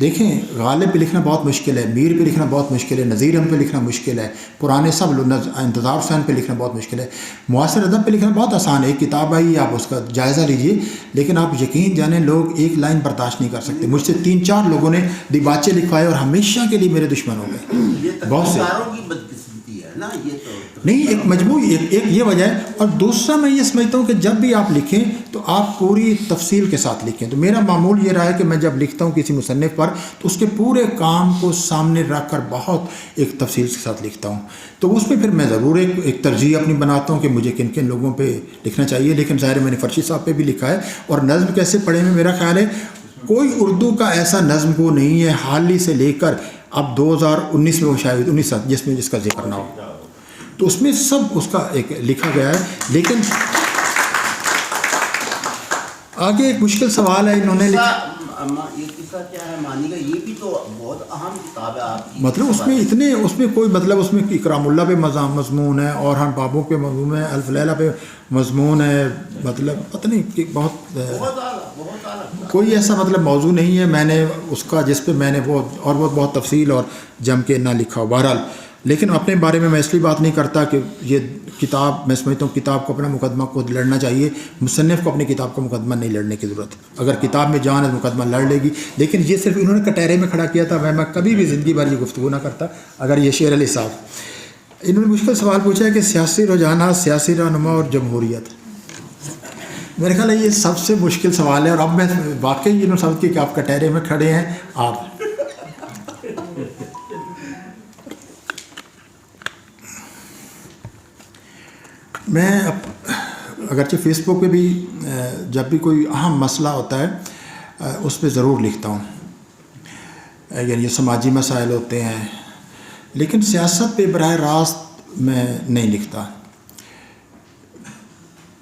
دیکھیں غالب پہ لکھنا بہت مشکل ہے، میر پہ لکھنا بہت مشکل ہے، نذیر احمد پہ لکھنا مشکل ہے، پرانے سب انتظار حسین پہ لکھنا بہت مشکل ہے، معاصر ادب پہ لکھنا بہت آسان ہے، ایک کتاب آئی آپ اس کا جائزہ لیجئے، لیکن آپ یقین جانیں لوگ ایک لائن برداشت نہیں کر سکتے. مجھ سے 3-4 لوگوں نے دیباچے لکھوائے اور ہمیشہ کے لیے میرے دشمن ہو گئے. بہت سے نہیں، ایک مجموعی ایک یہ وجہ ہے. اور دوسرا میں یہ سمجھتا ہوں کہ جب بھی آپ لکھیں تو آپ پوری تفصیل کے ساتھ لکھیں. تو میرا معمول یہ رہا ہے کہ میں جب لکھتا ہوں کسی مصنف پر تو اس کے پورے کام کو سامنے رکھ کر بہت ایک تفصیل کے ساتھ لکھتا ہوں. تو اس میں پھر میں ضرور ایک ترجیح اپنی بناتا ہوں کہ مجھے کن کن لوگوں پہ لکھنا چاہیے. لیکن ظاہر ہے میں نے فرشی صاحب پہ بھی لکھا ہے. اور نظم کیسے پڑھے میں میرا خیال ہے کوئی اردو کا ایسا نظم کو نہیں ہے حال ہی سے لے کر اب 2019 میں وہ شاید 19 جس کا ذکر نہ ہو، تو اس میں سب اس کا ایک لکھا گیا ہے. لیکن آگے ایک مشکل سوال ہے انہوں نے لکھا، یہ قصہ کیا ہے مانی کا، یہ بھی تو بہت اہم کتاب ہے آپ کی. مطلب اس میں کوئی مطلب اس میں اکرام اللہ پہ مضمون ہے، اور ہم بابوں پہ مضمون ہے، الف لیلہ پہ مضمون ہے، مطلب پتہ نہیں کہ بہت کوئی ایسا مطلب موضوع نہیں ہے میں نے اس کا جس پہ میں نے وہ اور بہت تفصیل اور جم کے نہ لکھا ہو. بہرحال لیکن اپنے بارے میں اس لیے بات نہیں کرتا کہ یہ کتاب، میں سمجھتا ہوں کتاب کو اپنا مقدمہ خود لڑنا چاہیے، مصنف کو اپنی کتاب کا مقدمہ نہیں لڑنے کی ضرورت. اگر کتاب میں جان ہے مقدمہ لڑ لے گی. لیکن یہ صرف انہوں نے کٹہرے میں کھڑا کیا تھا، میں کبھی بھی زندگی بھر یہ گفتگو نہ کرتا اگر یہ شعر علی صاحب. انہوں نے مشکل سوال پوچھا ہے کہ سیاسی رجحانات، سیاسی رہنما اور جمہوریت. میرے خیال ہے یہ سب سے مشکل سوال ہے. اور اب میں واقعی یہ سمجھتی کہ آپ کٹہرے میں کھڑے ہیں. آپ میں اگرچہ فیس بک پہ بھی جب بھی کوئی اہم مسئلہ ہوتا ہے اس پہ ضرور لکھتا ہوں، یعنی یہ سماجی مسائل ہوتے ہیں، لیکن سیاست پہ براہ راست میں نہیں لکھتا.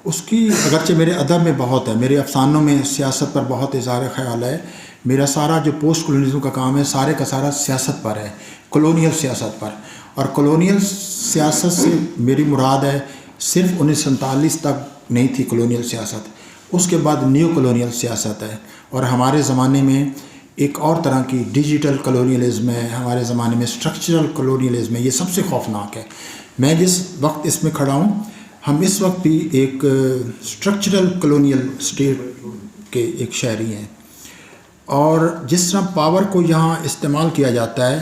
اس کی اگرچہ میرے ادب میں بہت ہے، میرے افسانوں میں سیاست پر بہت اظہار خیال ہے. میرا سارا جو پوسٹ کولونیزم کا کام ہے سارے کا سارا سیاست پر ہے، کلونیل سیاست پر. اور کلونیل سیاست سے میری مراد ہے صرف 1947 تک نہیں تھی کلونیل سیاست، اس کے بعد نیو کلونیل سیاست ہے. اور ہمارے زمانے میں ایک اور طرح کی ڈیجیٹل کلونیلزم ہے، ہمارے زمانے میں اسٹرکچرل کلونیلزم ہے. یہ سب سے خوفناک ہے. میں جس وقت اس میں کھڑا ہوں، ہم اس وقت بھی ایک اسٹرکچرل کلونیل اسٹیٹ کے ایک شہری ہیں. اور جس طرح پاور کو یہاں استعمال کیا جاتا ہے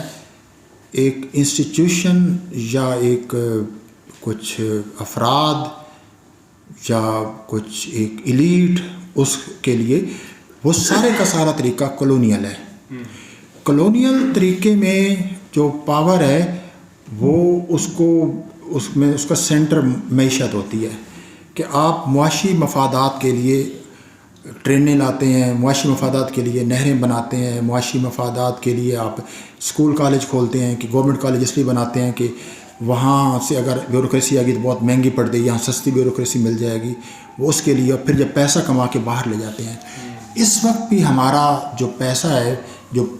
ایک انسٹیٹیوشن یا ایک کچھ افراد یا کچھ ایک ایلیٹ، اس کے لیے وہ سارے کا سارا طریقہ کلونیل ہے. کلونیل طریقے میں جو پاور ہے وہ اس میں اس کا سینٹر معیشت ہوتی ہے کہ آپ معاشی مفادات کے لیے ٹرینیں لاتے ہیں، معاشی مفادات کے لیے نہریں بناتے ہیں، معاشی مفادات کے لیے آپ اسکول کالج کھولتے ہیں کہ گورنمنٹ کالج اس لیے بناتے ہیں کہ وہاں سے اگر بیوروکریسی آ گئی تو بہت مہنگی پڑ گئی، یہاں سستی بیوروکریسی مل جائے گی، وہ اس کے لیے. اور پھر جب پیسہ کما کے باہر لے جاتے ہیں. اس وقت بھی ہمارا جو پیسہ ہے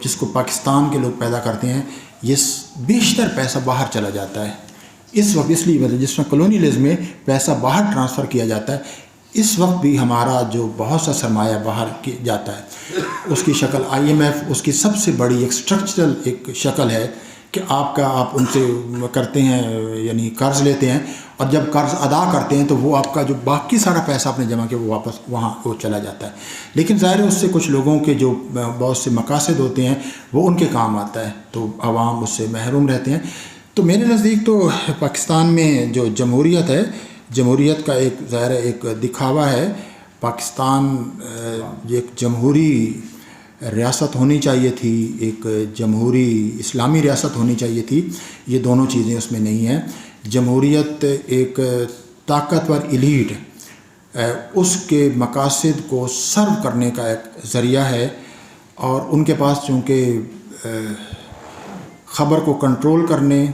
جس کو پاکستان کے لوگ پیدا کرتے ہیں، یہ بیشتر پیسہ باہر چلا جاتا ہے اس وقت. اس لیے وجہ جس طرح کلونیلزم میں پیسہ باہر ٹرانسفر کیا جاتا ہے، اس وقت بھی ہمارا جو بہت سا سرمایہ باہر جاتا ہے. اس کی شکل IMF اس کی سب سے بڑی ایک اسٹرکچرل ایک شکل ہے کہ آپ ان سے کرتے ہیں، یعنی قرض لیتے ہیں، اور جب قرض ادا کرتے ہیں تو وہ آپ کا جو باقی سارا پیسہ آپ نے جمع کیا وہ واپس وہاں وہ چلا جاتا ہے. لیکن ظاہر ہے اس سے کچھ لوگوں کے جو بہت سے مقاصد ہوتے ہیں وہ ان کے کام آتا ہے، تو عوام اس سے محروم رہتے ہیں. تو میرے نزدیک تو پاکستان میں جو جمہوریت ہے، جمہوریت کا ایک ظاہر ایک دکھاوا ہے. پاکستان ایک جمہوری ریاست ہونی چاہیے تھی، ایک جمہوری اسلامی ریاست ہونی چاہیے تھی. یہ دونوں چیزیں اس میں نہیں ہیں. جمہوریت ایک طاقتور ایلیٹ اس کے مقاصد کو سرو کرنے کا ایک ذریعہ ہے، اور ان کے پاس چونکہ خبر کو کنٹرول کرنے،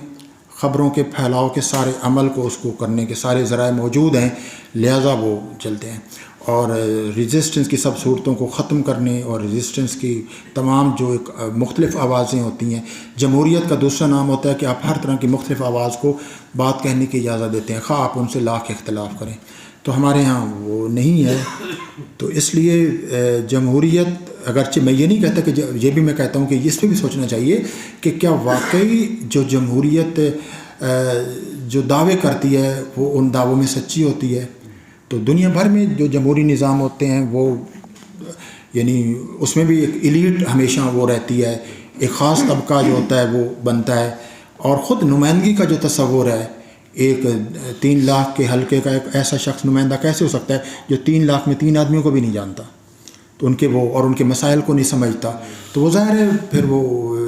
خبروں کے پھیلاؤ کے سارے عمل کو اس کو کرنے کے سارے ذرائع موجود ہیں، لہذا وہ چلتے ہیں. اور ریزسٹنس کی سب صورتوں کو ختم کرنے اور ریزسٹنس کی تمام جو ایک مختلف آوازیں ہوتی ہیں. جمہوریت کا دوسرا نام ہوتا ہے کہ آپ ہر طرح کی مختلف آواز کو بات کہنے کی اجازت دیتے ہیں، خواہ آپ ان سے لاکھ اختلاف کریں. تو ہمارے ہاں وہ نہیں ہے. تو اس لیے جمہوریت، اگرچہ میں یہ نہیں کہتا کہ یہ بھی میں کہتا ہوں کہ اس پہ بھی سوچنا چاہیے کہ کیا واقعی جو جمہوریت جو دعوے کرتی ہے وہ ان دعووں میں سچی ہوتی ہے. تو دنیا بھر میں جو جمہوری نظام ہوتے ہیں وہ یعنی اس میں بھی ایک ایلیٹ ہمیشہ وہ رہتی ہے، ایک خاص طبقہ جو ہوتا ہے وہ بنتا ہے. اور خود نمائندگی کا جو تصور ہے، ایک 3 لاکھ کے حلقے کا ایک ایسا شخص نمائندہ کیسے ہو سکتا ہے جو 3 لاکھ میں 3 آدمیوں کو بھی نہیں جانتا، تو ان کے وہ اور ان کے مسائل کو نہیں سمجھتا. تو وہ ظاہر ہے پھر وہ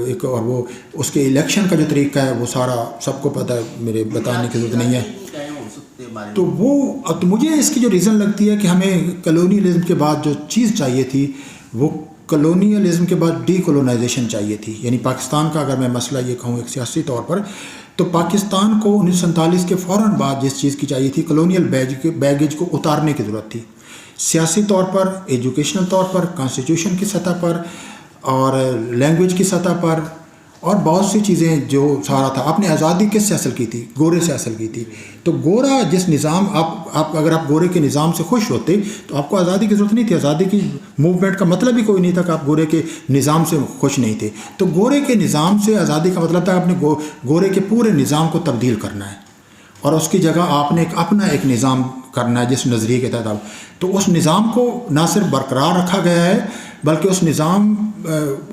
ایک، اور وہ اس کے الیکشن کا جو طریقہ ہے وہ سارا سب کو پتہ ہے، میرے بتانے کی ضرورت نہیں ہے. تو وہ تو مجھے اس کی جو ریزن لگتی ہے کہ ہمیں کلونیلزم کے بعد جو چیز چاہیے تھی وہ کلونیلزم کے بعد ڈی کولونائزیشن چاہیے تھی. یعنی پاکستان کا اگر میں مسئلہ یہ کہوں ایک سیاسی طور پر، تو پاکستان کو 1947 کے فوراً بعد جس چیز کی چاہیے تھی، کلونیل بیگیج کو اتارنے کی ضرورت تھی، سیاسی طور پر، ایجوکیشنل طور پر، کانسٹیٹیوشن کی سطح پر اور لینگویج کی سطح پر، اور بہت سی چیزیں جو سارا تھا. آپ نے آزادی کس سے حاصل کی تھی؟ گورے سے حاصل کی تھی. تو گورا جس نظام آپ اگر آپ گورے کے نظام سے خوش ہوتے تو آپ کو آزادی کی ضرورت نہیں تھی. آزادی کی موومنٹ کا مطلب ہی کوئی نہیں تھا کہ آپ گورے کے نظام سے خوش نہیں تھے. تو گورے کے نظام سے آزادی کا مطلب تھا آپ نے گورے کے پورے نظام کو تبدیل کرنا ہے اور اس کی جگہ آپ نے اپنا ایک نظام کرنا ہے جس نظریے کے تحت. تو اس نظام کو نہ صرف برقرار رکھا گیا ہے بلکہ اس نظام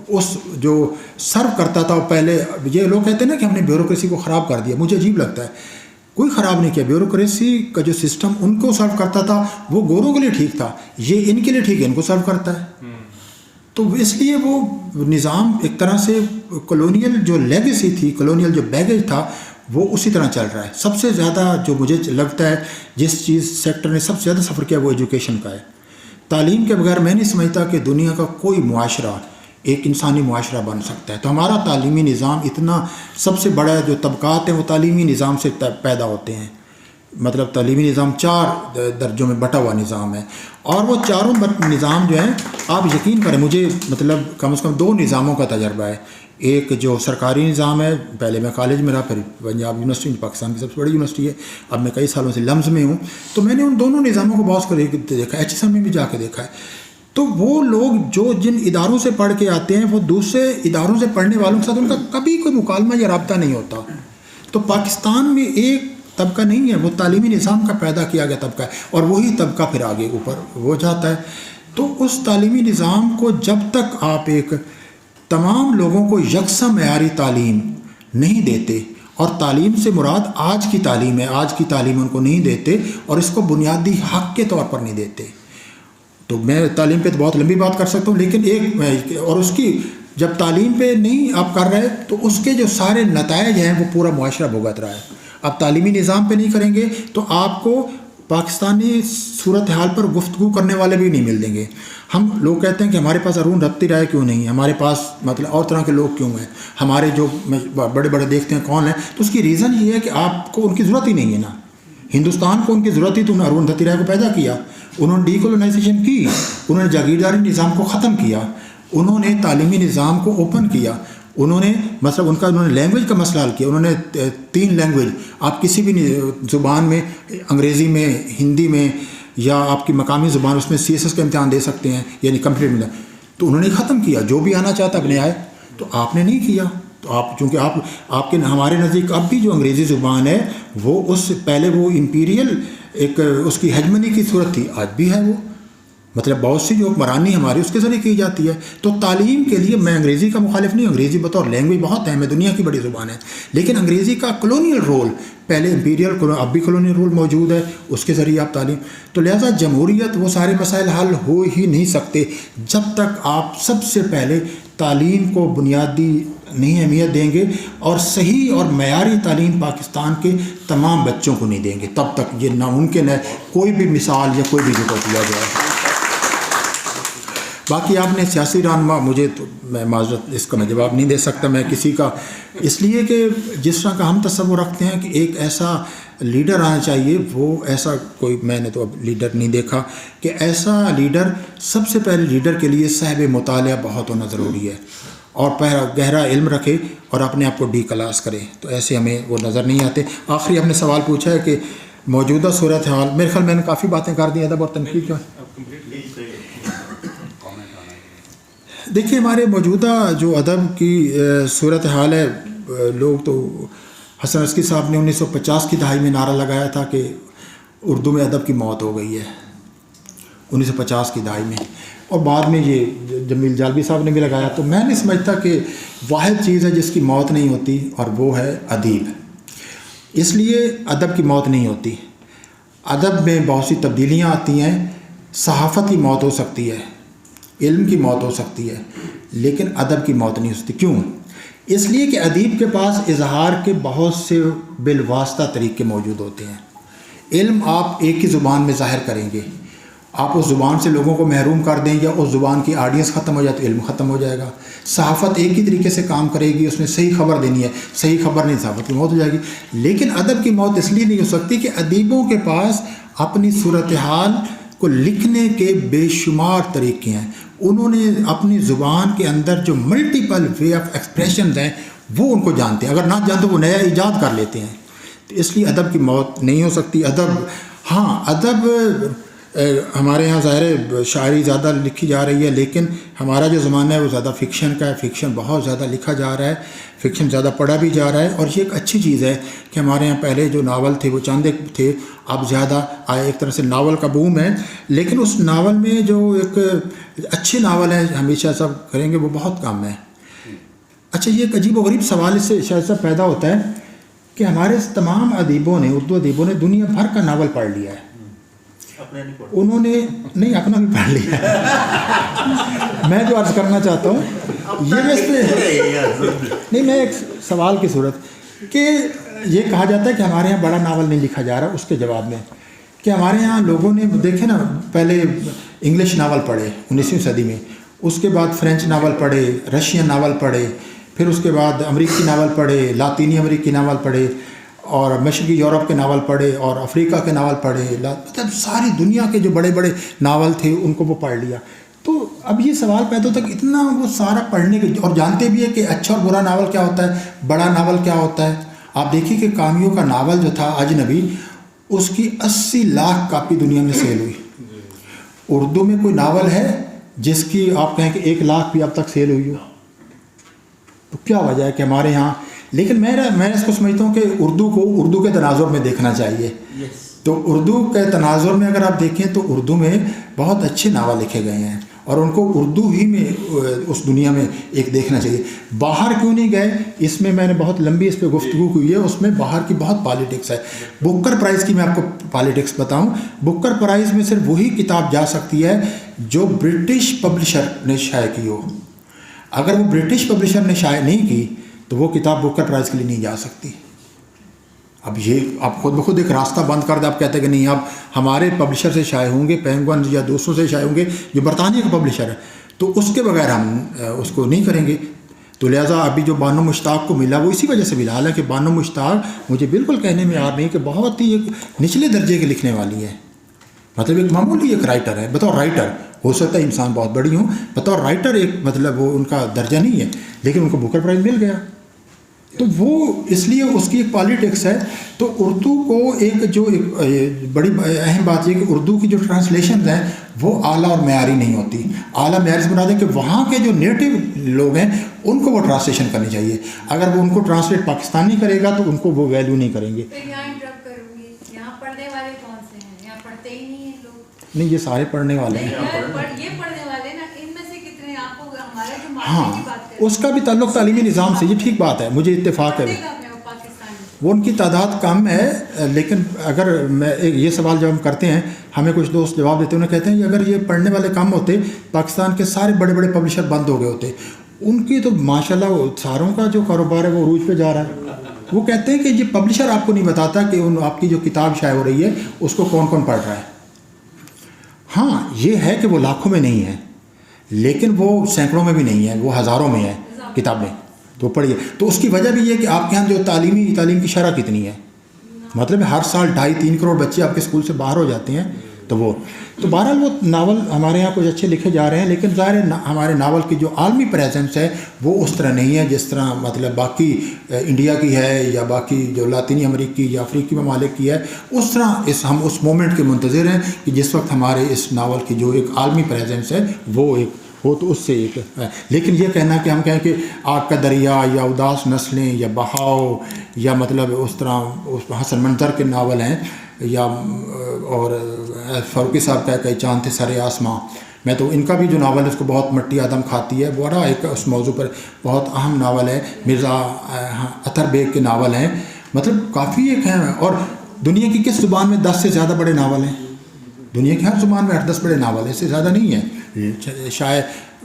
اس جو سرو کرتا تھا، پہلے یہ لوگ کہتے ہیں نا کہ ہم نے بیوروکریسی کو خراب کر دیا. مجھے عجیب لگتا ہے، کوئی خراب نہیں کیا. بیوروکریسی کا جو سسٹم ان کو سرو کرتا تھا وہ گوروں کے لیے ٹھیک تھا، یہ ان کے لیے ٹھیک ہے، ان کو سرو کرتا ہے. تو اس لیے وہ نظام ایک طرح سے کلونیل جو لیگیسی تھی، کلونیل جو بیگیج تھا، وہ اسی طرح چل رہا ہے. سب سے زیادہ جو مجھے لگتا ہے جس چیز سیکٹر نے سب سے زیادہ سفر کیا وہ ایجوکیشن کا ہے. تعلیم کے بغیر میں نہیں سمجھتا کہ دنیا کا کوئی معاشرہ ایک انسانی معاشرہ بن سکتا ہے. تو ہمارا تعلیمی نظام اتنا، سب سے بڑا جو طبقات ہیں وہ تعلیمی نظام سے پیدا ہوتے ہیں. مطلب تعلیمی نظام 4 درجوں میں بٹا ہوا نظام ہے، اور وہ چاروں نظام جو ہیں آپ یقین کریں، مجھے مطلب کم از کم 2 نظاموں کا تجربہ ہے. ایک جو سرکاری نظام ہے، پہلے میں کالج میں رہا، پھر پنجاب یونیورسٹی پاکستان کی سب سے بڑی یونیورسٹی ہے، اب میں کئی سالوں سے لمز میں ہوں. تو میں نے ان دونوں نظاموں کو بہت قریب دیکھا، HSM میں بھی جا کے دیکھا ہے. تو وہ لوگ جو جن اداروں سے پڑھ کے آتے ہیں وہ دوسرے اداروں سے پڑھنے والوں کے ساتھ ان کا کبھی کوئی مکالمہ یا رابطہ نہیں ہوتا. تو پاکستان میں ایک طبقہ نہیں ہے، وہ تعلیمی نظام کا پیدا کیا گیا طبقہ ہے، اور وہی طبقہ پھر آگے اوپر وہ جاتا ہے. تو اس تعلیمی نظام کو جب تک آپ ایک تمام لوگوں کو یکساں معیاری تعلیم نہیں دیتے، اور تعلیم سے مراد آج کی تعلیم ہے، آج کی تعلیم ان کو نہیں دیتے اور اس کو بنیادی حق کے طور پر نہیں دیتے. تو میں تعلیم پہ تو بہت لمبی بات کر سکتا ہوں، لیکن ایک اور اس کی جب تعلیم پہ نہیں آپ کر رہے تو اس کے جو سارے نتائج ہیں وہ پورا معاشرہ بھگت رہا ہے. آپ تعلیمی نظام پہ نہیں کریں گے تو آپ کو پاکستانی صورتحال پر گفتگو کرنے والے بھی نہیں مل دیں گے. ہم لوگ کہتے ہیں کہ ہمارے پاس ارون رتی رائے کیوں نہیں ہے، ہمارے پاس مطلب اور طرح کے لوگ کیوں ہیں، ہمارے جو بڑے بڑے دیکھتے ہیں کون ہیں. تو اس کی ریزن یہ ہے کہ آپ کو ان کی ضرورت ہی نہیں ہے نا. ہندوستان کو ان کی ضرورت ہی تو انہوں نے ارون رتی رائے کو پیدا کیا، انہوں نے ڈی کولونائزیشن کی، انہوں نے جاگیرداری نظام کو ختم کیا، انہوں نے تعلیمی نظام کو اوپن کیا، انہوں نے مطلب انہوں نے لینگویج کا مسئلہ حل کیا. انہوں نے 3 لینگویج، آپ کسی بھی زبان میں، انگریزی میں، ہندی میں، یا آپ کی مقامی زبان اس میں CSS کا امتحان دے سکتے ہیں، یعنی کمپلیٹ ملا. تو انہوں نے ختم کیا، جو بھی آنا چاہتا اپنے آئے. تو آپ نے نہیں کیا. تو آپ چونکہ آپ کے ہمارے نزدیک اب بھی جو انگریزی زبان ہے وہ اس پہلے وہ امپیریل ایک اس کی ہیجمنی کی صورت تھی، آج بھی ہے وہ. مطلب بہت سی جو حکمرانی ہماری اس کے ذریعے کی جاتی ہے. تو تعلیم کے لیے میں انگریزی کا مخالف نہیں، انگریزی بطور لینگویج بہت اہم ہے، دنیا کی بڑی زبان ہے، لیکن انگریزی کا کلونیل رول پہلے امپیریل، اب بھی کلونیل رول موجود ہے، اس کے ذریعے آپ تعلیم. تو لہٰذا جمہوریت وہ سارے مسائل حل ہو ہی نہیں سکتے جب تک آپ سب سے پہلے تعلیم کو بنیادی نہیں اہمیت دیں گے اور صحیح اور معیاری تعلیم پاکستان کے تمام بچوں کو نہیں دیں گے. تب تک یہ ناممکن ہے کوئی بھی مثال یا کوئی بھی ذکر کیا جائے. باقی آپ نے سیاسی رہنما، مجھے تو میں معذرت اس کا میں جواب نہیں دے سکتا میں کسی کا، اس لیے کہ جس طرح کا ہم تصور رکھتے ہیں کہ ایک ایسا لیڈر آنا چاہیے، وہ ایسا کوئی میں نے تو اب لیڈر نہیں دیکھا کہ ایسا لیڈر. سب سے پہلے لیڈر کے لیے صاحب مطالعہ بہت ہونا ضروری ہے اور گہرا علم رکھے اور اپنے آپ کو ڈی کلاس کرے. تو ایسے ہمیں وہ نظر نہیں آتے. آخری ہم نے سوال پوچھا ہے کہ موجودہ صورتحال، میرے خیال میں نے کافی باتیں کر دی ادب اور تنقید کے. دیکھیے ہمارے موجودہ جو ادب کی صورتحال ہے، لوگ تو حسن عسکری صاحب نے 1950 کی دہائی میں نعرہ لگایا تھا کہ اردو میں ادب کی موت ہو گئی ہے 1950 کی دہائی میں، اور بعد میں یہ جمیل جالبی صاحب نے بھی لگایا. تو میں نہیں سمجھتا کہ واحد چیز ہے جس کی موت نہیں ہوتی اور وہ ہے ادیب. اس لیے ادب کی موت نہیں ہوتی. ادب میں بہت سی تبدیلیاں آتی ہیں. صحافت کی موت ہو سکتی ہے، علم کی موت ہو سکتی ہے، لیکن ادب کی موت نہیں ہو سکتی. کیوں؟ اس لیے کہ ادیب کے پاس اظہار کے بہت سے بالواسطہ طریقے موجود ہوتے ہیں. علم آپ ایک ہی زبان میں ظاہر کریں گے، آپ اس زبان سے لوگوں کو محروم کر دیں یا اس زبان کی آڈینس ختم ہو جائے تو علم ختم ہو جائے گا. صحافت ایک ہی طریقے سے کام کرے گی، اس میں صحیح خبر دینی ہے، صحیح خبر نہیں، صحافت کی موت ہو جائے گی. لیکن ادب کی موت اس لیے نہیں ہو سکتی کہ ادیبوں کے پاس اپنی صورتحال کو لکھنے کے بے شمار طریقے ہیں. انہوں نے اپنی زبان کے اندر جو ملٹیپل وے آف ایکسپریشنز ہیں وہ ان کو جانتے ہیں. اگر نہ جانتے وہ نیا ایجاد کر لیتے ہیں. تو اس لیے ادب کی موت نہیں ہو سکتی. ادب ہمارے ہاں ظاہر شاعری زیادہ لکھی جا رہی ہے، لیکن ہمارا جو زمانہ ہے وہ زیادہ فکشن کا ہے. فکشن بہت زیادہ لکھا جا رہا ہے، فکشن زیادہ پڑھا بھی جا رہا ہے. اور یہ ایک اچھی چیز ہے کہ ہمارے ہاں پہلے جو ناول تھے وہ چند ایک تھے، اب زیادہ آئے. ایک طرح سے ناول کا بوم ہے، لیکن اس ناول میں جو ایک اچھے ناول ہیں ہمیشہ سب کریں گے وہ بہت کم ہے. اچھا، یہ ایک عجیب و غریب سوال اس سے شاید سب پیدا ہوتا ہے کہ ہمارے تمام ادیبوں نے، اردو ادیبوں نے دنیا بھر کا ناول پڑھ لیا ہے. انہوں نے نہیں اپنا بھی پڑھ لیا ہے. میں جو عرض کرنا چاہتا ہوں یہ میں اس پہ نہیں، میں ایک سوال کی صورت کہ یہ کہا جاتا ہے کہ ہمارے یہاں بڑا ناول نہیں لکھا جا رہا، اس کے جواب میں کہ ہمارے یہاں لوگوں نے دیکھے نا، پہلے انگلش ناول پڑھے 19ویں صدی میں، اس کے بعد فرینچ ناول پڑھے، رشین ناول پڑھے، پھر اس کے بعد امریکی ناول پڑھے، لاطینی امریکی ناول پڑھے، اور مشرقی یورپ کے ناول پڑھے، اور افریقہ کے ناول پڑھے. مطلب ساری دنیا کے جو بڑے بڑے ناول تھے ان کو وہ پڑھ لیا. تو اب یہ سوال پیدا ہوتا ہے کہ اتنا وہ سارا پڑھنے کے، اور جانتے بھی ہے کہ اچھا اور برا ناول کیا ہوتا ہے، بڑا ناول کیا ہوتا ہے. آپ دیکھیے کہ کامیوں کا ناول جو تھا اجنبی، اس کی 80 لاکھ کاپی دنیا میں سیل ہوئی. اردو میں کوئی ناول ہے جس کی آپ کہیں کہ 1 لاکھ بھی اب تک سیل ہوئی ہو؟ تو کیا وجہ ہے کہ ہمارے یہاں، لیکن میں اس کو سمجھتا ہوں کہ اردو کو اردو کے تناظر میں دیکھنا چاہیے. تو اردو کے تناظر میں اگر آپ دیکھیں تو اردو میں بہت اچھے ناول لکھے گئے ہیں، اور ان کو اردو ہی میں اس دنیا میں ایک دیکھنا چاہیے. باہر کیوں نہیں گئے، اس میں نے بہت لمبی اس پہ گفتگو ہوئی ہے. اس میں باہر کی بہت پالیٹکس ہے. بکر پرائز کی میں آپ کو پالیٹکس بتاؤں، بکر پرائز میں صرف وہی کتاب جا سکتی ہے جو برٹش پبلشر نے شائع کی ہو. اگر وہ برٹش پبلشر نے شائع نہیں کی تو وہ کتاب بکر پرائز کے لیے نہیں جا سکتی. اب یہ آپ خود بخود ایک راستہ بند کر دیں. آپ کہتے ہیں کہ نہیں، اب ہمارے پبلشر سے شائع ہوں گے، پینگون یا دوسروں سے شائع ہوں گے جو برطانیہ کا پبلشر ہے، تو اس کے بغیر ہم اس کو نہیں کریں گے. تو لہٰذا ابھی جو بانو مشتاق کو ملا وہ اسی وجہ سے ملا. حالانکہ بانو مشتاق مجھے بالکل کہنے میں یاد نہیں کہ بہت ہی ایک نچلے درجے کے لکھنے والی ہے. مطلب ایک معمولی ایک رائٹر ہے. بطور رائٹر ہو سکتا ہے انسان بہت بڑی ہوں، بطور رائٹر ایک مطلب وہ ان کا درجہ نہیں ہے، لیکن ان کو بکر پرائز مل گیا. تو وہ اس لیے اس کی ایک پالیٹکس ہے. تو اردو کو ایک جو ایک بڑی اہم بات یہ کہ اردو کی جو ٹرانسلیشنز ہیں وہ اعلیٰ اور معیاری نہیں ہوتی. اعلیٰ معیاری سے بنا دیں کہ وہاں کے جو نیٹو لوگ ہیں ان کو وہ ٹرانسلیشن کرنی چاہیے. اگر وہ ان کو ٹرانسلیٹ پاکستانی کرے گا تو ان کو وہ ویلیو نہیں کریں گے. یہاں پڑھنے والے کون سے ہیں؟ یہاں پڑھتے ہی نہیں ہیں لوگ. نہیں، یہ سارے پڑھنے والے ہیں. ہاں، اس کا بھی تعلق تعلیمی نظام سے، یہ ٹھیک بات ہے، مجھے اتفاق ہے. وہ ان کی تعداد کم ہے، لیکن اگر میں یہ سوال جب ہم کرتے ہیں ہمیں کچھ دوست جواب دیتے ہیں، انہیں کہتے ہیں کہ اگر یہ پڑھنے والے کم ہوتے پاکستان کے سارے بڑے بڑے پبلشر بند ہو گئے ہوتے. ان کی تو ماشاءاللہ ساروں کا جو کاروبار ہے وہ عروج پہ جا رہا ہے. وہ کہتے ہیں کہ یہ پبلشر آپ کو نہیں بتاتا کہ آپ کی جو کتاب شائع ہو رہی ہے اس کو کون کون پڑھ رہا ہے. ہاں، یہ ہے کہ وہ لاکھوں میں نہیں ہے، لیکن وہ سینکڑوں میں بھی نہیں ہے، وہ ہزاروں میں ہے کتابیں. تو پڑھیے. تو اس کی وجہ بھی یہ کہ آپ کے یہاں جو تعلیم کی شرح کتنی ہے. مطلب ہر سال 2.5-3 کروڑ بچے آپ کے اسکول سے باہر ہو جاتے ہیں. تو وہ تو بہرحال وہ ناول ہمارے یہاں کچھ اچھے لکھے جا رہے ہیں، لیکن ظاہر ہے ہمارے ناول کی جو عالمی پریزنس ہے وہ اس طرح نہیں ہے جس طرح مطلب باقی انڈیا کی ہے یا باقی جو لاطینی امریکی یا افریقی ممالک کی ہے. اس طرح ہم اس مومنٹ کے منتظر ہیں کہ جس وقت ہمارے اس ناول کی جو ایک عالمی پریزنس ہے وہ ایک ہو، تو اس سے ایک ہے. لیکن یہ کہنا کہ ہم کہیں کہ آگ کا دریا یا اداس نسلیں یا بہاؤ یا مطلب اس طرح اس حسن منظر کے ناول ہیں یا اور فاروقی صاحب کا کئی چاند تھے سر آسماں، میں تو ان کا بھی جو ناول ہے اس کو بہت مٹی آدم کھاتی ہے، بڑا ایک اس موضوع پر بہت اہم ناول ہے. مرزا اطہر بیگ کے ناول ہیں، مطلب کافی ایک ہیں. اور دنیا کی کس زبان میں 10 سے زیادہ بڑے ناول ہیں؟ دنیا کی ہر زبان میں 8-10 بڑے ناول ہیں، اس سے زیادہ نہیں ہیں، شاید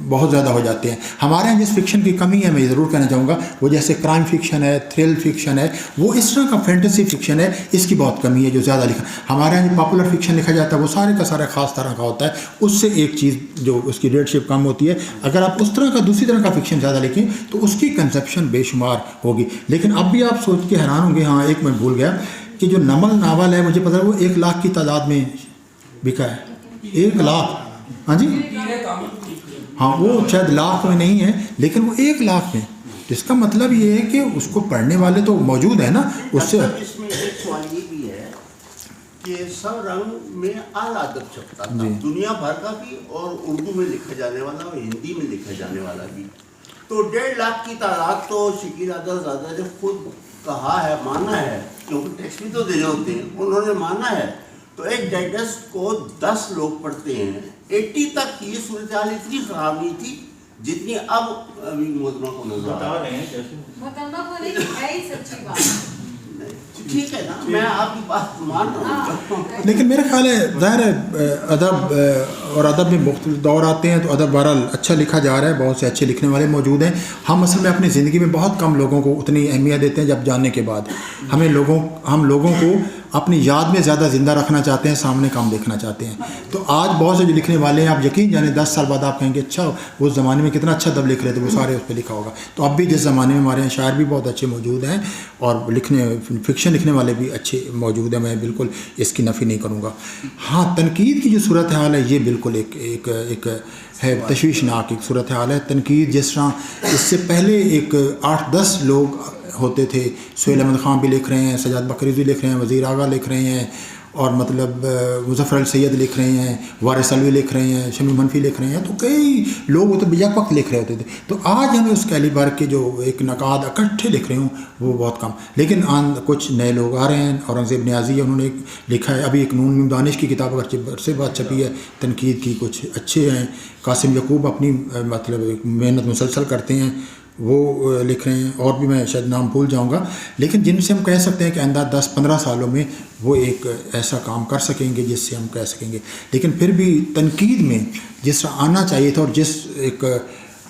بہت زیادہ ہو جاتے ہیں. ہمارے یہاں جس فکشن کی کمی ہے میں یہ ضرور کہنا چاہوں گا، وہ جیسے کرائم فکشن ہے، تھرل فکشن ہے، وہ اس طرح کا فینٹیسی فکشن ہے، اس کی بہت کمی ہے جو زیادہ لکھا. ہمارے یہاں جو پاپولر فکشن لکھا جاتا ہے وہ سارے کا سارا خاص طرح کا ہوتا ہے، اس سے ایک چیز جو اس کی ریڈرشپ کم ہوتی ہے. اگر آپ اس طرح کا دوسری طرح کا فکشن زیادہ لکھیں تو اس کی کنسپشن بے شمار ہوگی. لیکن اب بھی آپ سوچ کے حیران ہوں گے، ہاں ایک میں بھول گیا کہ جو نمل ناول ہے مجھے پتا ہے وہ 1 لاکھ کی تعداد میں بکا ہے. 1 لاکھ، ہاں جی ہاں، وہ شاید لاکھ میں نہیں ہے لیکن وہ 1 لاکھ میں، جس کا مطلب یہ ہے کہ اس کو پڑھنے والے تو موجود ہیں نا. اس سے اس میں ایک سوال یہ بھی ہے کہ سب رنگ میں اعلیٰ ادب چھپتا تھا دنیا بھر کا بھی، اور اردو میں لکھا جانے والا اور ہندی میں لکھا جانے والا بھی. تو 1.5 لاکھ کی تعداد تو شکیل احمد زادہ نے خود کہا ہے، مانا ہے، کیونکہ ٹیکس بھی تو دینے ہوتے ہیں، انہوں نے مانا ہے. تو ایک ڈائجسٹ کو 10 لوگ پڑھتے ہیں. 80 تک یہ صورتحال اتنی خراب نہیں تھی جتنی اب ابھی محترمہ کو نظر آ رہے ہیں. محترمہ کو نہیں ہے ہی سچی بات. ٹھیک ہے نا، میں آپ کی بات مان رہا ہوں. لیکن میرا خیال ہے ظاہر ہے ادب اور ادب میں مختلف دور آتے ہیں، تو ادب بہرحال اچھا لکھا جا رہا ہے، بہت سے اچھے لکھنے والے موجود ہیں. ہم اصل میں اپنی زندگی میں بہت کم لوگوں کو اتنی اہمیت دیتے ہیں جب جاننے کے بعد. ہم لوگوں کو اپنی یاد میں زیادہ زندہ رکھنا چاہتے ہیں، سامنے کام دیکھنا چاہتے ہیں. تو آج بہت سے جو لکھنے والے ہیں، آپ یقین جانیں 10 سال بعد آپ کہیں گے اچھا اس زمانے میں کتنا اچھا ادب لکھ رہے تھے، وہ سارے اس پہ لکھا ہوگا. تو اب بھی جس زمانے میں ہمارے یہاں شاعر بھی بہت اچھے موجود ہیں اور فکشن لکھنے والے بھی اچھے موجود ہیں، میں بالکل اس کی نفی نہیں کروں گا. ہاں، تنقید کی جو صورتحال ہے یہ بالکل ایک ہے تشویشناک ایک صورتحال ہے. تنقید جس طرح اس سے پہلے ایک 8-10 لوگ ہوتے تھے، سہیل احمد خان بھی لکھ رہے ہیں، سجاد بکری لکھ رہے ہیں، وزیر آغا لکھ رہے ہیں، اور مطلب مظفر السید لکھ رہے ہیں، وارث علوی لکھ رہے ہیں، شمی منفی لکھ رہے ہیں. تو کئی لوگ ہوتے یک وقت لکھ رہے ہوتے تھے. تو آج ہمیں اس کیلیبر کے جو ایک نقاد اکٹھے لکھ رہے ہوں وہ بہت کم. لیکن کچھ نئے لوگ آ رہے ہیں. اورنگزیب نیازی انہوں نے لکھا ہے، ابھی ایک نون دانش کی کتاب اگر سے بات چھپی ہے تنقید کی، کچھ اچھے ہیں. قاسم یعقوب اپنی مطلب محنت مسلسل کرتے ہیں، وہ لکھ رہے ہیں. اور بھی میں شاید نام بھول جاؤں گا، لیکن جن سے ہم کہہ سکتے ہیں کہ آئندہ 10-15 سالوں میں وہ ایک ایسا کام کر سکیں گے جس سے ہم کہہ سکیں گے. لیکن پھر بھی تنقید میں جس طرح آنا چاہیے تھا اور جس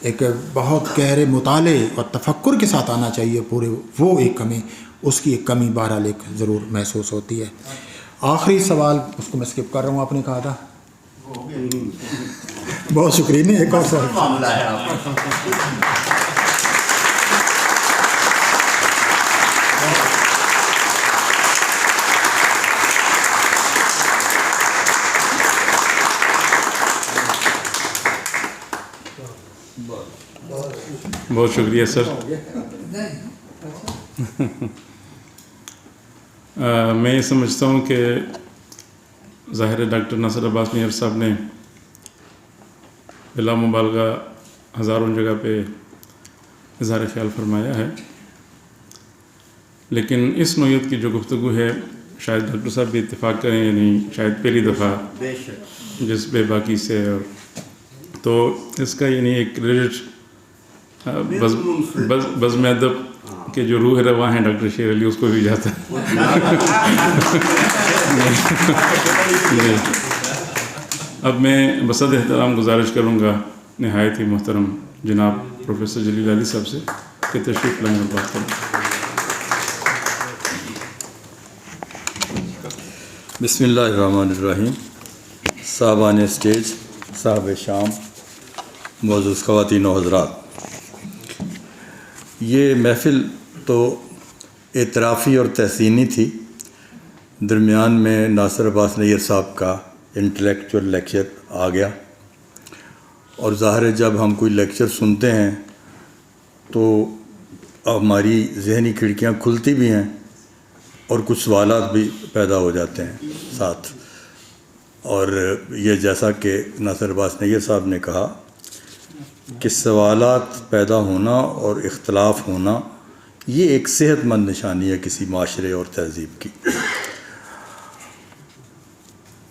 ایک بہت گہرے مطالعے اور تفکر کے ساتھ آنا چاہیے پورے، وہ ایک کمی، اس کی ایک کمی بہرحال ایک ضرور محسوس ہوتی ہے. آخری سوال اس کو میں اسکپ کر رہا ہوں، آپ نے کہا تھا. بہت شکریہ. نہیں، ایک اور سوال معاملہ ہے آپ بہت شکریہ سر. میں یہ سمجھتا ہوں کہ ظاہر ڈاکٹر ناصر عباس میئر صاحب نے بلا مبالغہ ہزاروں جگہ پہ اظہار خیال فرمایا ہے، لیکن اس نوعیت کی جو گفتگو ہے شاید ڈاکٹر صاحب بھی اتفاق کریں یا نہیں، شاید پہلی دفعہ جس بے باکی سے، تو اس کا یعنی ایک ریلیٹ بزم ادب کے جو روح رواں ہیں ڈاکٹر شیر علی، اس کو بھی جاتا ہے. اب میں بصد احترام گزارش کروں گا نہایت ہی محترم جناب پروفیسر جلیل علی صاحب سے کہ تشریف لائیں اور بات کریں. بسم اللہ الرحمن الرحیم. صاحبان اسٹیج، صاحب شام، معزز خواتین و حضرات، یہ محفل تو اعترافی اور تحسینی تھی. درمیان میں ناصر عباس نیئر صاحب کا انٹلیکچوئل لیکچر آ گیا، اور ظاہر ہے جب ہم کوئی لیکچر سنتے ہیں تو ہماری ذہنی کھڑکیاں کھلتی بھی ہیں اور کچھ سوالات بھی پیدا ہو جاتے ہیں ساتھ. اور یہ جیسا کہ ناصر عباس نیر صاحب نے کہا کہ سوالات پیدا ہونا اور اختلاف ہونا یہ ایک صحت مند نشانی ہے کسی معاشرے اور تہذیب کی.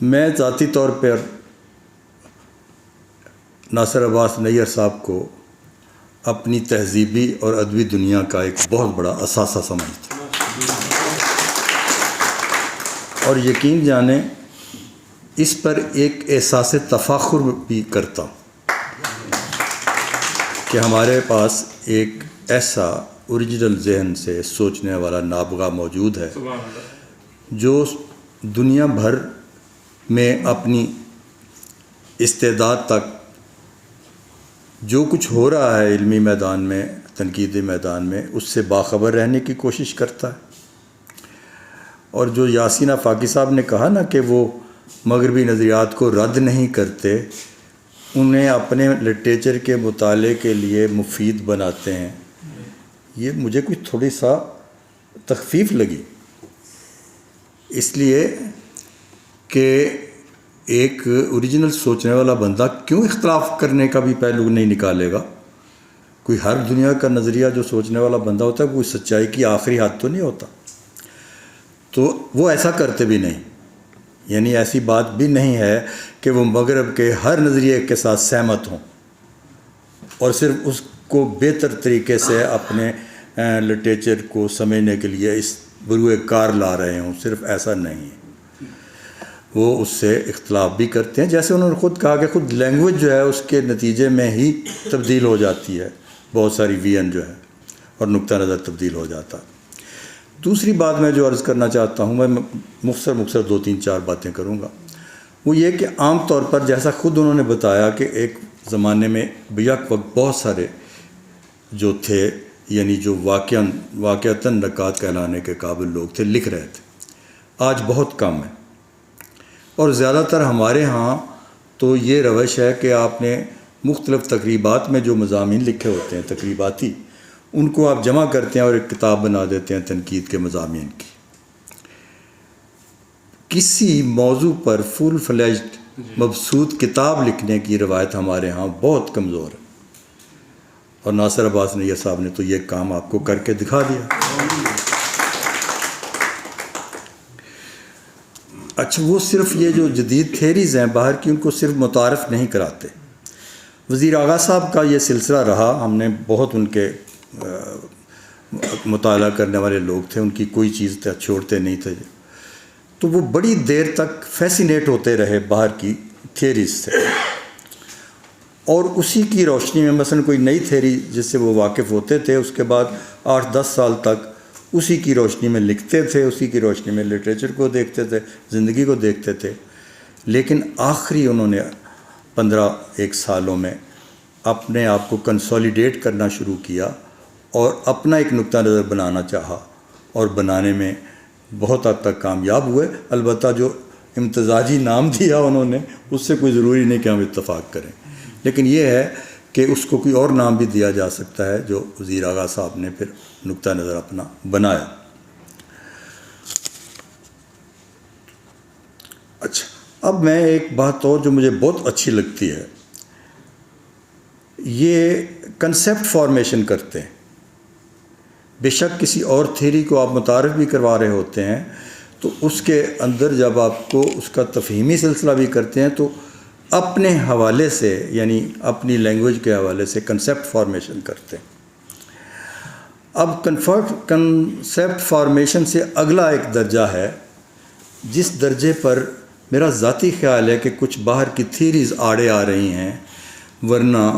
میں ذاتی طور پر ناصر عباس نیر صاحب کو اپنی تہذیبی اور ادبی دنیا کا ایک بہت بڑا اثاثہ سمجھتا ہوں، اور یقین جانیں اس پر ایک احساس تفاخر بھی کرتا ہوں کہ ہمارے پاس ایک ایسا اوریجنل ذہن سے سوچنے والا نابغہ موجود ہے جو دنیا بھر میں اپنی استعداد تک جو کچھ ہو رہا ہے علمی میدان میں، تنقیدی میدان میں، اس سے باخبر رہنے کی کوشش کرتا ہے. اور جو یاسین آفاقی صاحب نے کہا نا کہ وہ مغربی نظریات کو رد نہیں کرتے، انہیں اپنے لٹریچر کے مطالعے کے لیے مفید بناتے ہیں، یہ مجھے کچھ تھوڑی سا تخفیف لگی، اس لیے کہ ایک اوریجنل سوچنے والا بندہ کیوں اختلاف کرنے کا بھی پہلو نہیں نکالے گا. کوئی ہر دنیا کا نظریہ جو سوچنے والا بندہ ہوتا ہے کوئی سچائی کی آخری حد تو نہیں ہوتا، تو وہ ایسا کرتے بھی نہیں. یعنی ایسی بات بھی نہیں ہے کہ وہ مغرب کے ہر نظریے کے ساتھ سہمت ہوں اور صرف اس کو بہتر طریقے سے اپنے لٹریچر کو سمجھنے کے لیے اس بروئے کار لا رہے ہوں. صرف ایسا نہیں ہے، وہ اس سے اختلاف بھی کرتے ہیں. جیسے انہوں نے خود کہا کہ خود لینگویج جو ہے اس کے نتیجے میں ہی تبدیل ہو جاتی ہے، بہت ساری وین جو ہے اور نقطہ نظر تبدیل ہو جاتا ہے. دوسری بات میں جو عرض کرنا چاہتا ہوں، میں مختصر 2-3-4 باتیں کروں گا، وہ یہ کہ عام طور پر جیسا خود انہوں نے بتایا کہ ایک زمانے میں بیک وقت بہت سارے جو تھے، یعنی جو واقعتاً نقاد کہلانے کے قابل لوگ تھے، لکھ رہے تھے. آج بہت کم ہے، اور زیادہ تر ہمارے ہاں تو یہ روش ہے کہ آپ نے مختلف تقریبات میں جو مضامین لکھے ہوتے ہیں تقریباتی، ان کو آپ جمع کرتے ہیں اور ایک کتاب بنا دیتے ہیں تنقید کے مضامین کی. کسی موضوع پر فل فلیجڈ مبسوط کتاب لکھنے کی روایت ہمارے ہاں بہت کمزور ہے، اور ناصر عباس نیر صاحب نے تو یہ کام آپ کو کر کے دکھا دیا. اچھا، وہ صرف یہ جو جدید تھیریز ہیں باہر کی، ان کو صرف متعارف نہیں کراتے. وزیر آغا صاحب کا یہ سلسلہ رہا، ہم نے بہت ان کے مطالعہ کرنے والے لوگ تھے، ان کی کوئی چیز چھوڑتے نہیں تھے، تو وہ بڑی دیر تک فیسینیٹ ہوتے رہے باہر کی تھیریز سے، اور اسی کی روشنی میں مثلا کوئی نئی تھیری جس سے وہ واقف ہوتے تھے، اس کے بعد 8-10 سال تک اسی کی روشنی میں لکھتے تھے، اسی کی روشنی میں لٹریچر کو دیکھتے تھے، زندگی کو دیکھتے تھے. لیکن آخری انہوں نے 15 سالوں میں اپنے آپ کو کنسولیڈیٹ کرنا شروع کیا اور اپنا ایک نقطہ نظر بنانا چاہا، اور بنانے میں بہت حد تک کامیاب ہوئے. البتہ جو امتزاجی نام دیا انہوں نے، اس سے کوئی ضروری نہیں کہ ہم اتفاق کریں، لیکن یہ ہے کہ اس کو کوئی اور نام بھی دیا جا سکتا ہے جو وزیر آغا صاحب نے پھر نقطہ نظر اپنا بنایا. اچھا، اب میں ایک بات اور جو مجھے بہت اچھی لگتی ہے، یہ کنسیپٹ فارمیشن کرتے ہیں. بے شک کسی اور تھیری کو آپ متعارف بھی کروا رہے ہوتے ہیں، تو اس کے اندر جب آپ کو اس کا تفہیمی سلسلہ بھی کرتے ہیں تو اپنے حوالے سے، یعنی اپنی لینگویج کے حوالے سے کنسیپٹ فارمیشن کرتے ہیں. اب کنسیپٹ فارمیشن سے اگلا ایک درجہ ہے، جس درجے پر میرا ذاتی خیال ہے کہ کچھ باہر کی تھیریز آڑے آ رہی ہیں، ورنہ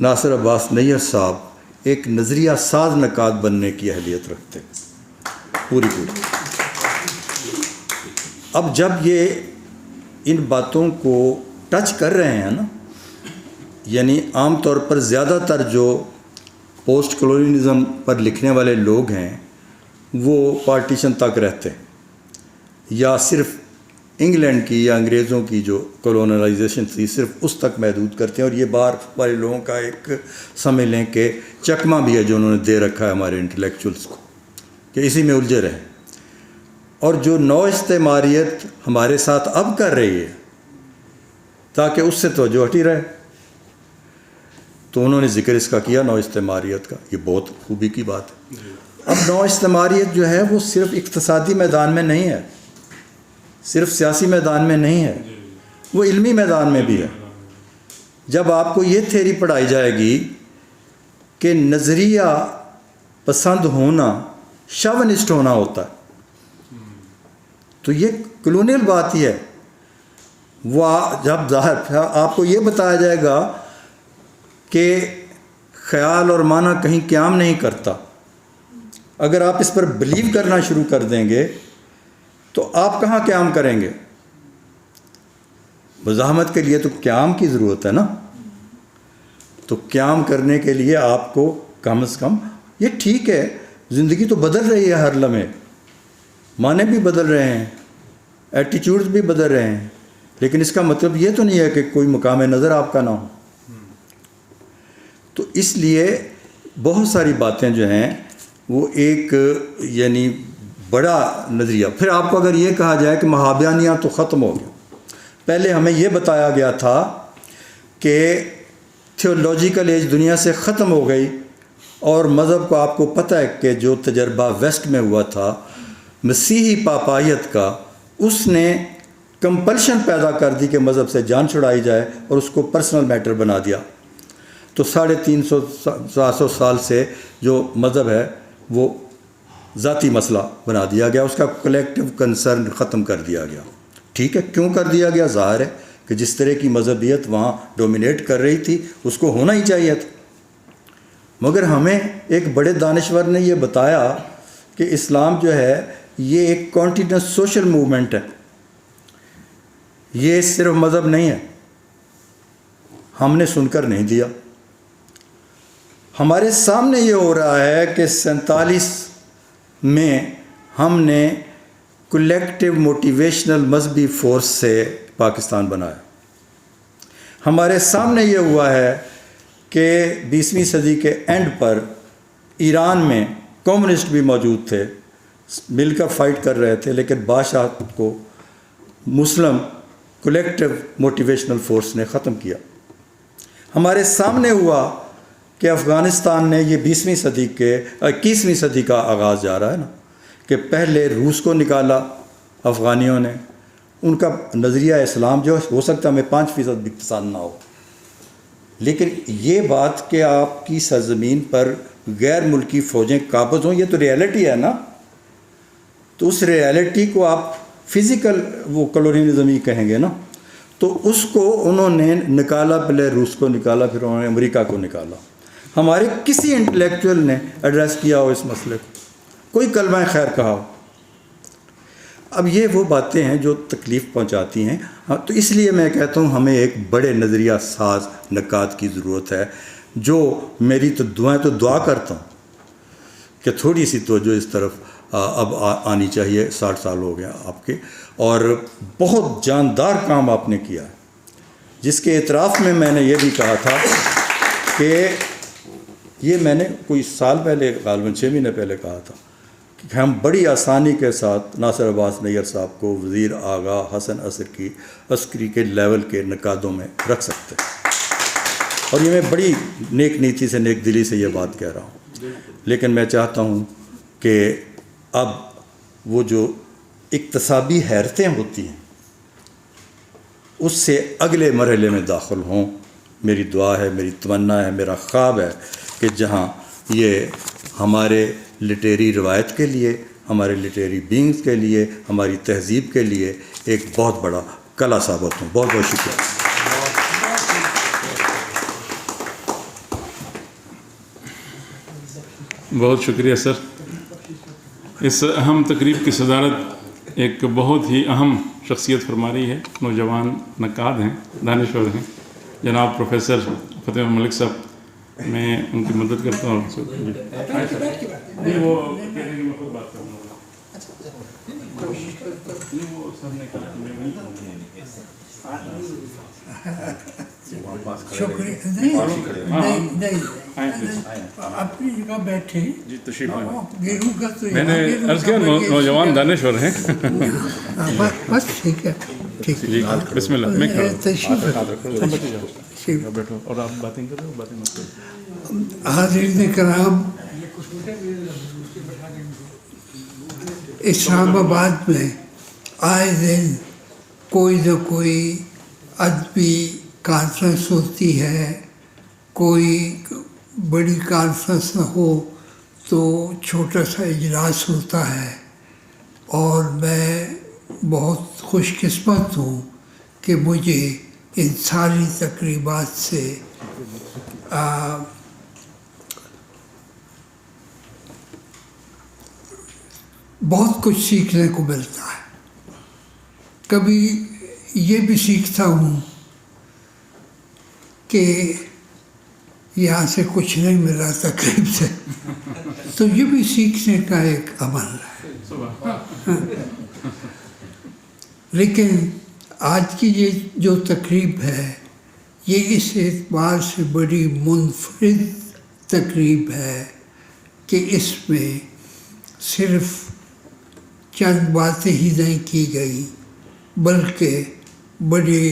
ناصر عباس نیر صاحب ایک نظریہ ساز نقاد بننے کی اہلیت رکھتے پوری. اب جب یہ ان باتوں کو ٹچ کر رہے ہیں نا، یعنی عام طور پر زیادہ تر جو پوسٹ کلونیلزم پر لکھنے والے لوگ ہیں وہ پارٹیشن تک رہتے ہیں، یا صرف انگلینڈ کی یا انگریزوں کی جو کولونائزیشن تھی صرف اس تک محدود کرتے ہیں، اور یہ باہر والے لوگوں کا ایک سمجھ لیں کہ چکمہ بھی ہے جو انہوں نے دے رکھا ہے ہمارے انٹلیکچوئلس کو کہ اسی میں الجھے رہیں. اور جو نو استعماریت ہمارے ساتھ اب کر رہی ہے تاکہ اس سے توجہ ہٹی رہے، تو انہوں نے ذکر اس کا کیا نو استعماریت کا. یہ بہت خوبی کی بات ہے. اب نو استعماریت جو ہے وہ صرف اقتصادی میدان میں نہیں ہے، صرف سیاسی میدان میں نہیں ہے، وہ علمی میدان میں بھی ہے. جب آپ کو یہ تھیوری پڑھائی جائے گی کہ نظریہ پسند ہونا شاونسٹ ہونا ہوتا ہے، تو یہ کلونیل بات ہی ہے. وہ جب ظاہر آپ کو یہ بتایا جائے گا کہ خیال اور معنی کہیں قیام نہیں کرتا، اگر آپ اس پر بلیو کرنا شروع کر دیں گے تو آپ کہاں قیام کریں گے؟ مزاحمت کے لیے تو قیام کی ضرورت ہے نا. تو قیام کرنے کے لیے آپ کو کم از کم یہ ٹھیک ہے، زندگی تو بدل رہی ہے، ہر لمحے معنی بھی بدل رہے ہیں، ایٹیچیوڈز بھی بدل رہے ہیں، لیکن اس کا مطلب یہ تو نہیں ہے کہ کوئی مقام نظر آپ کا نہ ہو. تو اس لیے بہت ساری باتیں جو ہیں وہ ایک یعنی بڑا نظریہ. پھر آپ کو اگر یہ کہا جائے کہ مہابیانیہ تو ختم ہو گیا، پہلے ہمیں یہ بتایا گیا تھا کہ تھیولوجیکل ایج دنیا سے ختم ہو گئی، اور مذہب کو آپ کو پتہ ہے کہ جو تجربہ ویسٹ میں ہوا تھا مسیحی پاپائیت کا، اس نے کمپلشن پیدا کر دی کہ مذہب سے جان چھڑائی جائے اور اس کو پرسنل میٹر بنا دیا. تو 350-400 سال سے جو مذہب ہے وہ ذاتی مسئلہ بنا دیا گیا، اس کا کلیکٹیو کنسرن ختم کر دیا گیا. ٹھیک ہے، کیوں کر دیا گیا؟ ظاہر ہے کہ جس طرح کی مذہبیت وہاں ڈومینیٹ کر رہی تھی اس کو ہونا ہی چاہیے تھا. مگر ہمیں ایک بڑے دانشور نے یہ بتایا کہ اسلام جو ہے یہ ایک کانٹینیوس سوشل موومنٹ ہے، یہ صرف مذہب نہیں ہے. ہم نے سن کر نہیں دیا. ہمارے سامنے یہ ہو رہا ہے کہ 47 میں ہم نے کلیکٹیو موٹیویشنل مذہبی فورس سے پاکستان بنایا. ہمارے سامنے یہ ہوا ہے کہ 20ویں صدی کے اینڈ پر ایران میں کمیونسٹ بھی موجود تھے، مل کر فائٹ کر رہے تھے، لیکن بادشاہ کو مسلم کلیکٹیو موٹیویشنل فورس نے ختم کیا. ہمارے سامنے ہوا کہ افغانستان نے یہ 20ویں صدی کے 21ویں صدی کا آغاز جا رہا ہے نا، کہ پہلے روس کو نکالا افغانیوں نے. ان کا نظریہ اسلام جو ہو سکتا ہے ہمیں 5% بھی پسند نہ ہو، لیکن یہ بات کہ آپ کی سرزمین پر غیر ملکی فوجیں قابض ہوں، یہ تو ریئلٹی ہے نا. تو اس ریئلٹی کو آپ فزیکل وہ کلونیلزم ہی کہیں گے نا. تو اس کو انہوں نے نکالا، پہلے روس کو نکالا، پھر انہوں نے امریکہ کو نکالا. ہمارے کسی انٹلیکچوئل نے ایڈریس کیا ہو اس مسئلے کو، کوئی کلمہ خیر کہا ہو؟ اب یہ وہ باتیں ہیں جو تکلیف پہنچاتی ہیں. تو اس لیے میں کہتا ہوں ہمیں ایک بڑے نظریہ ساز نقاد کی ضرورت ہے. جو میری تو دعائیں تو دعا کرتا ہوں کہ تھوڑی سی توجہ اس طرف اب آنی چاہیے. 60 سال ہو گیا آپ کے، اور بہت جاندار کام آپ نے کیا ہے، جس کے اعتراف میں نے یہ بھی کہا تھا کہ یہ میں نے کوئی سال پہلے غالباً 6 مہینے پہلے کہا تھا کہ ہم بڑی آسانی کے ساتھ ناصر عباس نیّر صاحب کو وزیر آغا حسن عسکری کے لیول کے نقادوں میں رکھ سکتے ہیں. اور یہ میں بڑی نیک نیتی سے، نیک دلی سے یہ بات کہہ رہا ہوں. لیکن میں چاہتا ہوں کہ اب وہ جو اقتصابی حیرتیں ہوتی ہیں اس سے اگلے مرحلے میں داخل ہوں. میری دعا ہے، میری تمنا ہے، میرا خواب ہے کہ جہاں یہ ہمارے لٹریری روایت کے لیے، ہمارے لٹریری بینگز کے لیے، ہماری تہذیب کے لیے ایک بہت بڑا کلا ثابت ہوں. بہت بہت شکریہ. بہت شکریہ سر. اس اہم تقریب کی صدارت ایک بہت ہی اہم شخصیت فرما رہی ہے. نوجوان نقاد ہیں، دانشور ہیں، جناب پروفیسر فتح محمد ملک صاحب. میں ان کی مدد کرتا ہوں. وہ شکریہ. نہیں اپنی جگہ بیٹھے. جی تشریف لائیں. گروں کا تو میں نے عرض کیا نوجوان دانشور ہیں. بس ٹھیک ہے. ٹھیک جی بسم اللہ. میں کھڑا ہوں. تشریف. بیٹھو اور آپ باتیں کر رہے ہو. باتیں مت کرو. حاضرین کرام، اسلام آباد میں آئے دن کوئی نہ کوئی ادبی کانفرنس ہوتی ہے. کوئی بڑی کانفرنس نہ ہو تو چھوٹا سا اجلاس ہوتا ہے. اور میں بہت خوش قسمت ہوں کہ مجھے ان ساری تقریبات سے بہت کچھ سیکھنے کو ملتا ہے. کبھی یہ بھی سیکھتا ہوں کہ یہاں سے کچھ نہیں ملا تقریب سے، تو یہ بھی سیکھنے کا ایک عمل ہے. لیکن آج کی یہ جو تقریب ہے یہ اس اعتبار سے بڑی منفرد تقریب ہے کہ اس میں صرف چند باتیں ہی نہیں کی گئی بلکہ بڑے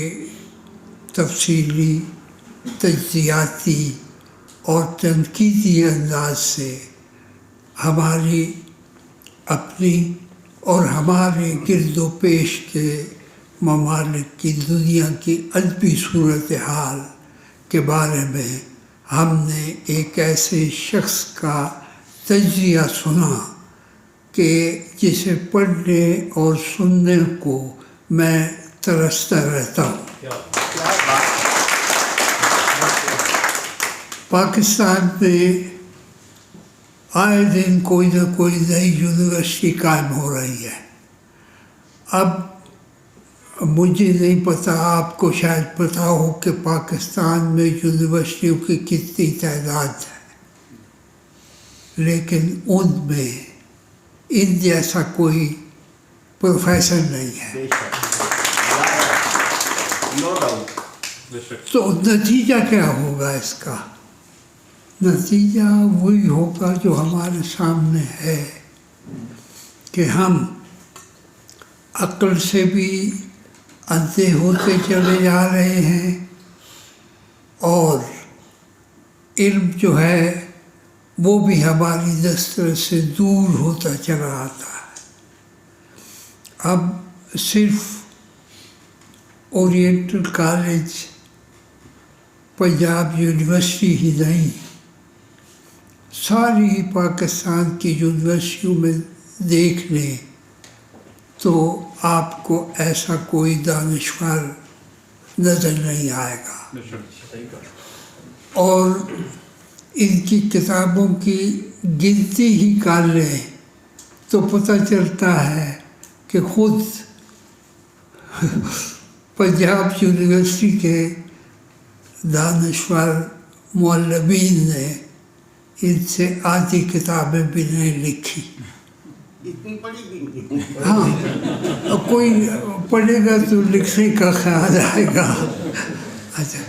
تفصیلی، تجزیاتی اور تنقیدی انداز سے ہماری اپنی اور ہمارے گرد و پیش کے ممالک کی دنیا کی ادبی صورتحال کے بارے میں ہم نے ایک ایسے شخص کا تجزیہ سنا کہ جسے پڑھنے اور سننے کو میں ترستا رہتا ہوں. پاکستان میں آئے دن کوئی نہ کوئی نئی یونیورسٹی قائم ہو رہی ہے. اب مجھے نہیں پتہ، آپ کو شاید پتہ ہو کہ پاکستان میں یونیورسٹیوں کی کتنی تعداد ہے، لیکن ان میں ان جیسا کوئی پروفیسر نہیں ہے. تو نتیجہ کیا ہوگا اس کا؟ نتیجہ وہی ہوگا جو ہمارے سامنے ہے کہ ہم عقل سے بھی اندھے ہوتے چلے جا رہے ہیں اور علم جو ہے وہ بھی ہماری دسترس سے دور ہوتا چلا آتا ہے. اب صرف اورینٹل کالج، پنجاب یونیورسٹی ہی نہیں، ساری پاکستان کی یونیورسٹیوں میں دیکھ لیں تو آپ کو ایسا کوئی دانشور نظر نہیں آئے گا. اور ان کی کتابوں کی گنتی ہی کر لیں تو پتہ چلتا ہے کہ خود پنجاب یونیورسٹی کے دانشور معلمین نے ان سے آدھی کتابیں بھی نہیں لکھی. اتنی پڑھی بھی نہیں. ہاں، کوئی پڑھے گا تو لکھنے کا خیال آئے گا. اچھا،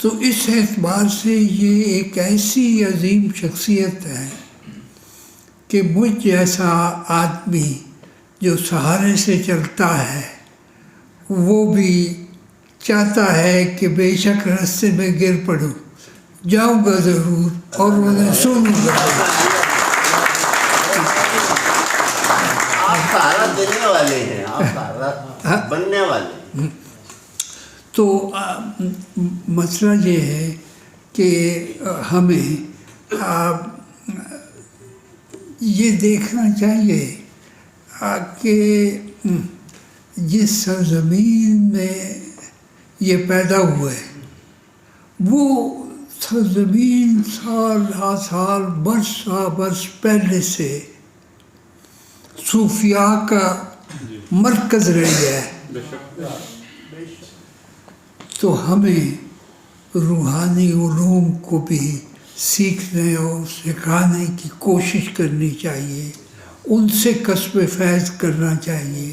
تو اس اعتبار سے یہ ایک ایسی عظیم شخصیت ہے کہ مجھ جیسا آدمی جو سہارے سے چلتا ہے وہ بھی چاہتا ہے کہ بے شک راستے میں گر پڑوں، جاؤں گا ضرور اور انہیں سنوں گا. آپ سہارا دینے والے ہیں، آپ سہارا بننے والے. تو مسئلہ یہ ہے کہ ہمیں یہ دیکھنا چاہیے کہ جس سرزمین میں یہ پیدا ہوئے وہ سرزمین سال ہا سال برس ہا برس پہلے سے صوفیاء کا مرکز رہی ہے. تو ہمیں روحانی علوم کو بھی سیکھنے اور سکھانے کی کوشش کرنی چاہیے، ان سے کسب فیض کرنا چاہیے،